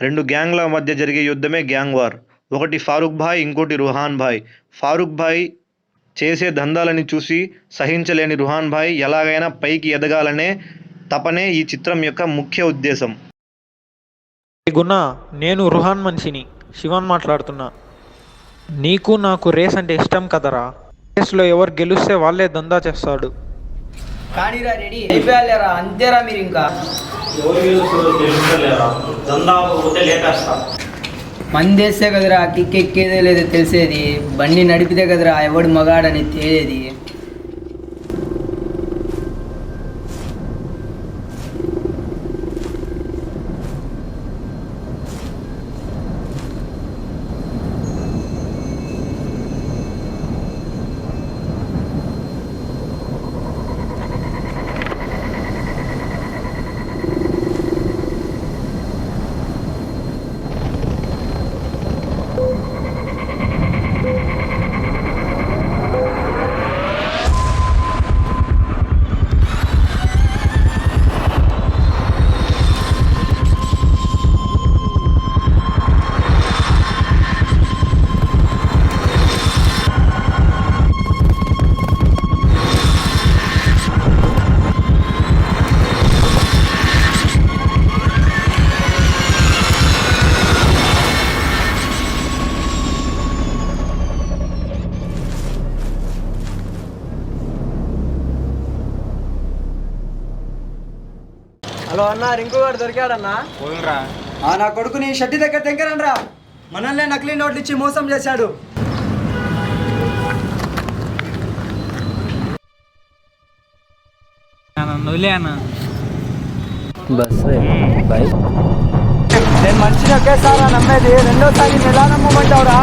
రెండు గ్యాంగ్ల మధ్య జరిగే యుద్ధమే గ్యాంగ్ వార్. ఒకటి ఫారూక్ భాయ్, ఇంకోటి రుహాన్ భాయ్. ఫారూక్ భాయ్ చేసే దందాలని చూసి సహించలేని రుహాన్ భాయ్ ఎలాగైనా పైకి ఎదగాలనే తపనే ఈ చిత్రం యొక్క ముఖ్య ఉద్దేశం. గుణ, నేను రుహాన్ మనిషిని, శివన్ మాట్లాడుతున్నా. నీకు నాకు రేస్ అంటే ఇష్టం కదరా. రేస్లో ఎవరు గెలిస్తే వాళ్ళే దందా చేస్తాడు. కానీరా రెడీ అయిపోయాలేరా, అంతేరా మీరు ఇంకా. మందేస్తే కదరా కిక్ ఎక్కేదే లేదో తెలిసేది, బండి నడిపితే కదరా ఎవడు మగాడని తేలేది. హలో అన్న, రింకు గారు దొరికాడన్నా? నా కొడుకుని షట్టి దగ్గర దగ్గరండ్రా, మనల్నే నకిలీ నోట్లు ఇచ్చి మోసం చేశాడు. నేను మనిషిని ఒకేసారి నమ్మేది, రెండోసారి ఎలా నమ్మమంటావురా?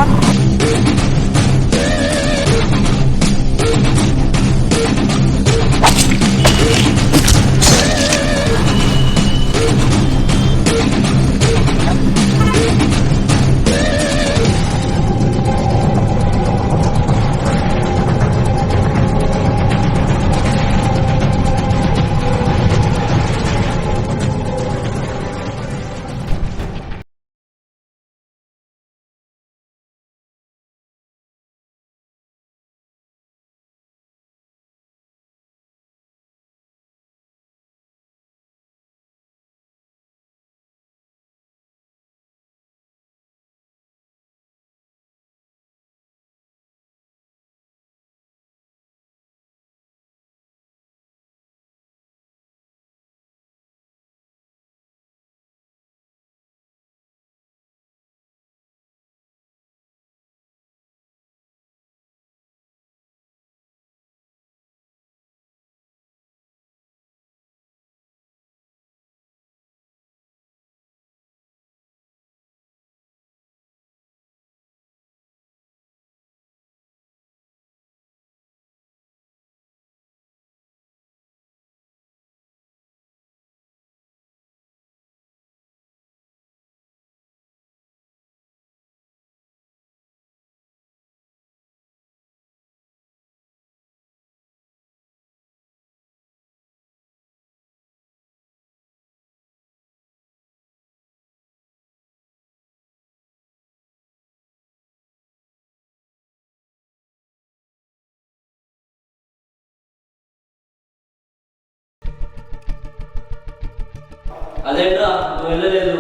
అదేంట్రా నువ్వు వెళ్ళలేదు?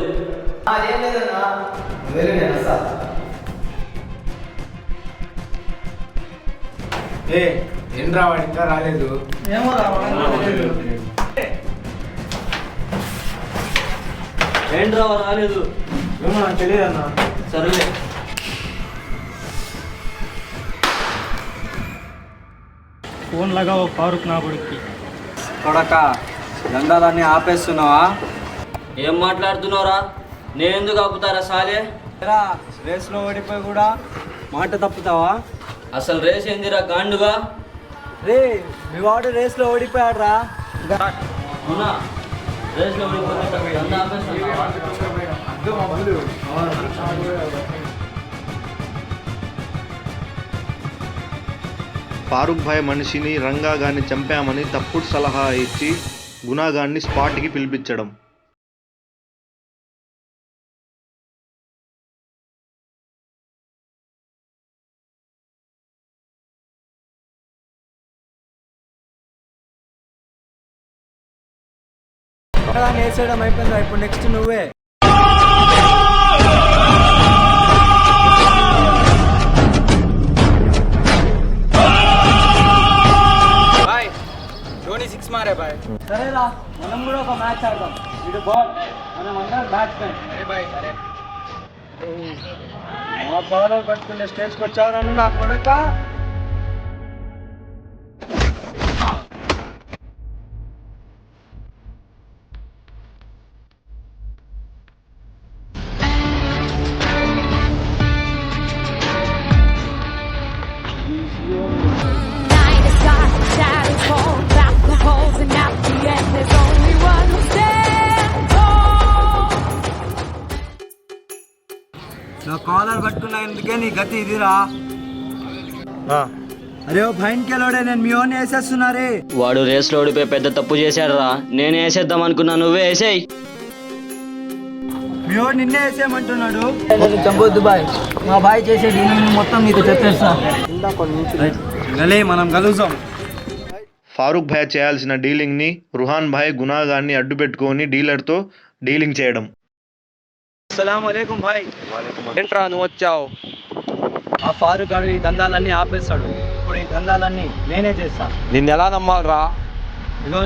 అదేం లేదన్నా, వెళ్ళి నేను వస్తా. ఏంట్రా వాడు ఇంకా రాలేదు? ఏమో ఏంట్రా రాలేదు? ఏమో నాకు తెలియదు అన్న. సరేలే. ఫోన్ లాగా ఓ ఫారూక్ నా కొడుక్కి. కొడక, దండాలన్నీ ఆపేస్తున్నావా? ఏం మాట్లాడుతున్నావురా? నేను ఎందుకు ఆపుతారా సాలే? రేస్లో ఓడిపోయి కూడా మాట తప్పుతావా? అసలు రేస్ ఏందిరా గాండుగా? రే, మీ వాడు రేస్లో ఓడిపోయాడు రా. అవునా? రేస్లో ఓడిపోతే దందా ఆపేస్తున్నావా? ఫారూక్ భాయ్ మనిషిని రంగా గాన్ని చంపామని తప్పుడు సలహా ఇచ్చి గునా గాన్ని స్పాట్కి పిలిపించడం. ఒకదాన్ని వేసేయడం అయిపోయిందా, ఇప్పుడు నెక్స్ట్ నువ్వే. బాయ్ ధోని 6 మారే బాయ్. సరేరా, మనం కూడా ఒక మ్యాచ్ ఆడదాం. ఇది బాల్, మనం అందరం బ్యాట్స్మెన్. బాయ్ సరే. మా బౌలర్ పట్టుకునే స్టేజ్కి వచ్చావు నా కొడుక. Night is dark, the shadows fall, black the holes, and at the end there's only one who stands tall. నా కాలర్ పట్టుకున్నా ఎందుకే నీ గతి ఇదిరా. అరే ఓ భయంకెలోడే, నేను మీ ఓన్ వేసేస్తున్నారే. వాడు రేస్లో ఓడిపోయి పెద్ద తప్పు చేశాడు రా. నేనే వేసేద్దాం అనుకున్నా, నువ్వే వేసేయి. మీ ఓన్ నిన్నే వేసేయమంటున్నాడు. చంపొద్దు బాయ్, మా బాయ్ చేసే డీలింగ్ మొత్తం నీకు చెప్పేస్తా. మనం కలుద్దాం. ఫారూక్ భాయ్ చేయాల్సిన డీలింగ్ని రుహాన్ భాయ్ గునాగాన్ని అడ్డు పెట్టుకొని డీలర్తో డీలింగ్ చేయడం. అస్సలాము అలైకుం భాయ్. ఏంట్రా నువ్వు వచ్చావు? ఆ ఫారూక్ గారు ఈ దందాలన్నీ ఆపేస్తాడు. ఇప్పుడు ఈ దందాలన్నీ నేనే చేస్తా. నిన్ను ఎలా నమ్మాలరా? ఇగో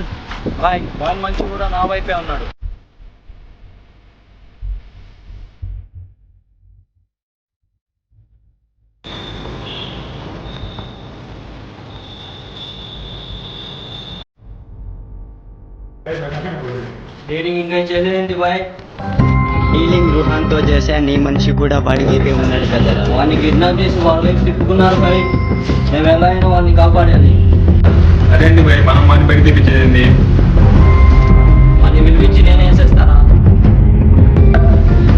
భాయ్, బాల్ మంచి కూడా నా వైపే ఉన్నాడు. డీలింగ్ ఇంకా చేసేది బాయ్. డీలింగ్ రుహాన్తో చేసా, నీ మనిషి కూడా వాడి వైపే ఉన్నాడు కదా. వాడిని కిడ్నాప్ చేసి వాళ్ళ వైపు తిప్పుకున్నారు బాయ్. మేము ఎలా అయినా వాళ్ళని కాపాడాలి. అదేంటి భయ్, మనం మన బయట తెప్పించేది. వాడిని పిలిపించి నేను వేసేస్తారా?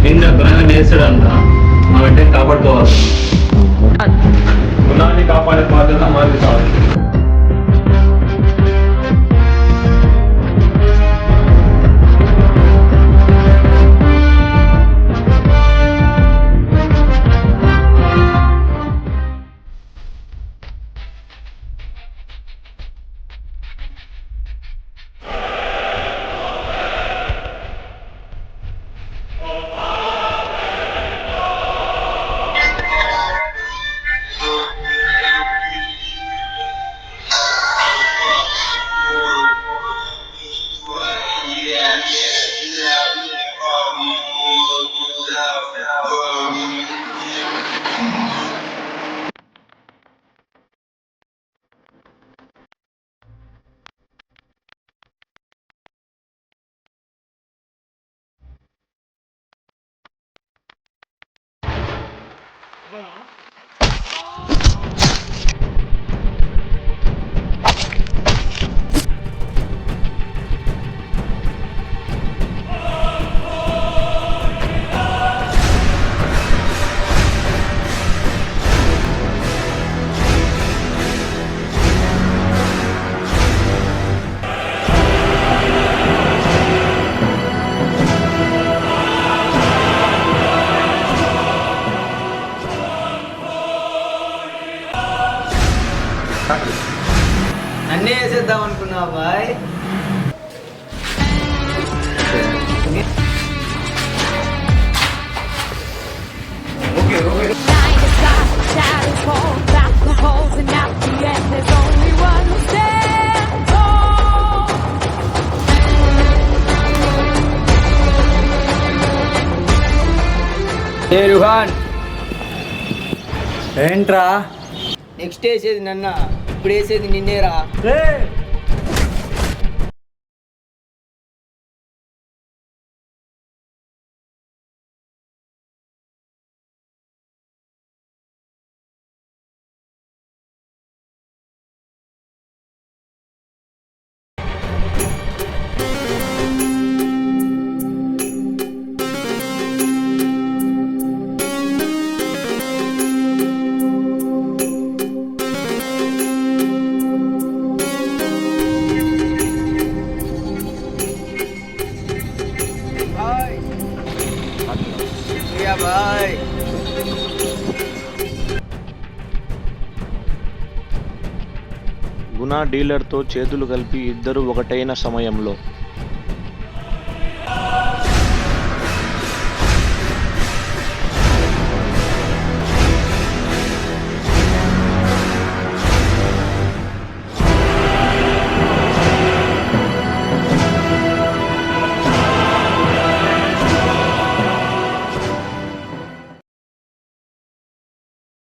ఏం చెప్పినా వేస్తాడంట. మా వెంటనే కాపాడుకోవాలి. గుణాన్ని కాపాడే బాధ్యత మాది కావాలి. నన్నే వేసేద్దాం అనుకున్నా bye. Night is dark, the shadows fall, black the holes, and at the end there's only one who stands tall. ఏ రుహాన్, ఏంట్రా? నెక్స్ట్ వేసేది నన్న, ఇప్పుడు వేసేది నిన్నేరా. బాయ్ గునా డీలర్తో చేతులు కలిపి ఇద్దరు ఒకటైన సమయంలో